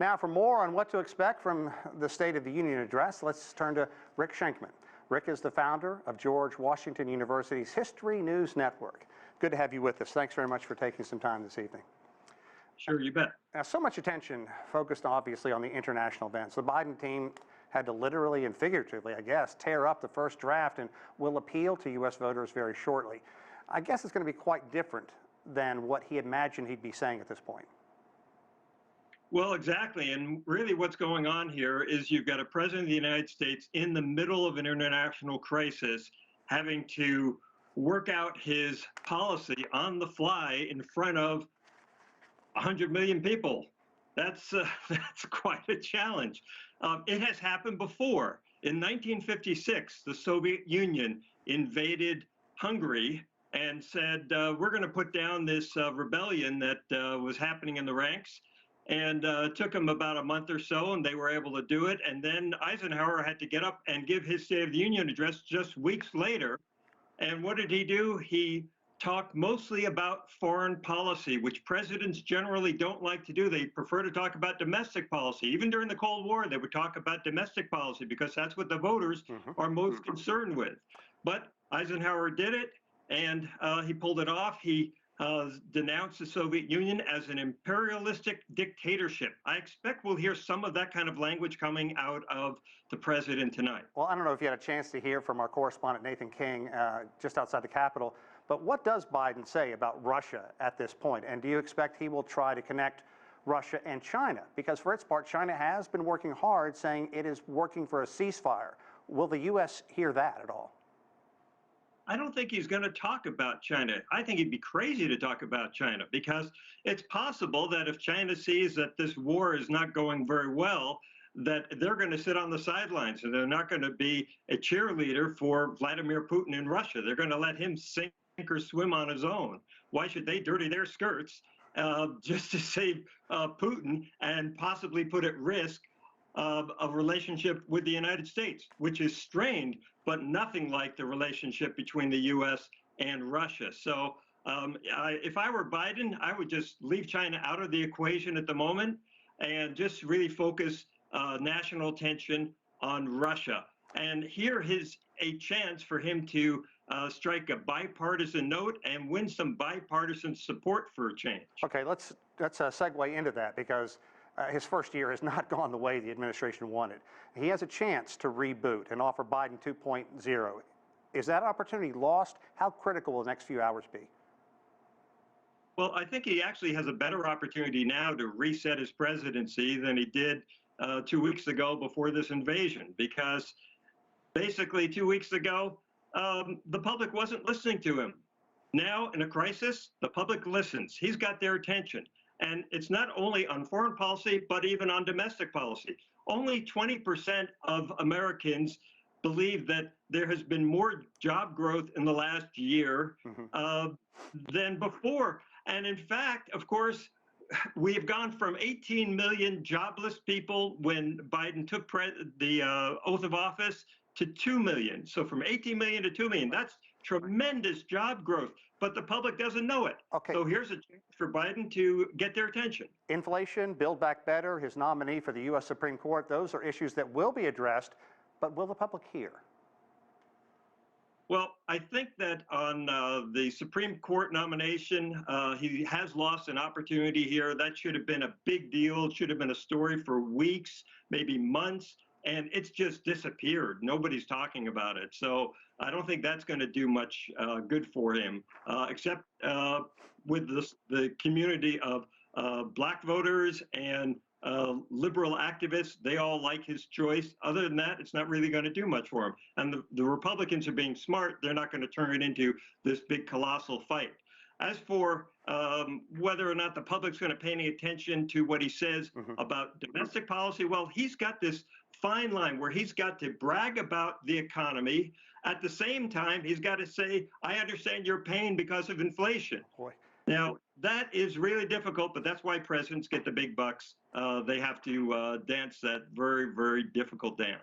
Now, for more on what to expect from the State of the Union address, let's turn to Rick Shenkman. Rick is the founder of George Washington University's History News Network. Good to have you with us. Thanks very much for taking some time this evening. Sure, you bet. Now, so much attention focused obviously on the international events. The Biden team had to literally and figuratively, I guess, tear up the first draft and will appeal to U.S. voters very shortly. I guess it's going to be quite different than what he imagined he'd be saying at this point. Well, exactly. And really what's going on here is you've got a president of the United States in the middle of an international crisis having to work out his policy on the fly in front of 100 million people. That's quite a challenge. It has happened before. In 1956, the Soviet Union invaded Hungary and said, we're going to put down this rebellion that was happening in the ranks. And it took them about a month or so, and they were able to do it. And then Eisenhower had to get up and give his State of the Union address just weeks later. And what did he do? He talked mostly about foreign policy, which presidents generally don't like to do. They prefer to talk about domestic policy. Even during the Cold War, they would talk about domestic policy because that's what the voters are most concerned with. But Eisenhower did it, and he pulled it off. He denounced the Soviet Union as an imperialistic dictatorship. I expect we'll hear some of that kind of language coming out of the president tonight. Well, I don't know if you had a chance to hear from our correspondent Nathan King just outside the Capitol, but what does Biden say about Russia at this point? And do you expect he will try to connect Russia and China? Because for its part, China has been working hard, saying it is working for a ceasefire. Will the U.S. hear that at all? I don't think he's going to talk about China. I think he'd be crazy to talk about China because it's possible that if China sees that this war is not going very well, that they're going to sit on the sidelines and they're not going to be a cheerleader for Vladimir Putin in Russia. They're going to let him sink or swim on his own. Why should they dirty their skirts just to save Putin and possibly put at risk a relationship with the United States, which is strained, but nothing like the relationship between the U.S. and Russia. So if I were Biden, I would just leave China out of the equation at the moment and just really focus national attention on Russia. And here is a chance for him to strike a bipartisan note and win some bipartisan support for a change. Okay, let's segue into that because his first year has not gone the way the administration wanted. He has a chance to reboot and offer Biden 2.0. Is that opportunity lost? How critical will the next few hours be? Well, I think he actually has a better opportunity now to reset his presidency than he did 2 weeks ago before this invasion, because basically 2 weeks ago, the public wasn't listening to him. Now, in a crisis, the public listens. He's got their attention. And it's not only on foreign policy, but even on domestic policy. Only 20% of Americans believe that there has been more job growth in the last year than before. And in fact, of course, we have gone from 18 million jobless people when Biden took the oath of office to 2 million. So from 18 million to 2 million, that's tremendous job growth, but the public doesn't know it. Okay. So here's a chance for Biden to get their attention. Inflation, Build Back Better, his nominee for the U.S. Supreme Court, those are issues that will be addressed, but will the public hear? Well, I think that on the Supreme Court nomination, he has lost an opportunity here. That should have been a big deal. It should have been a story for weeks, maybe months. And it's just disappeared. Nobody's talking about it. So I don't think that's going to do much good for him, except with the community of black voters and liberal activists. They all like his choice. Other than that, it's not really going to do much for him. And the Republicans are being smart. They're not going to turn it into this big colossal fight. As for whether or not the public's going to pay any attention to what he says about domestic policy, well, he's got this fine line where he's got to brag about the economy. At the same time, he's got to say, I understand your pain because of inflation. Boy. Now, that is really difficult, but that's why presidents get the big bucks. They have to dance that very, very difficult dance.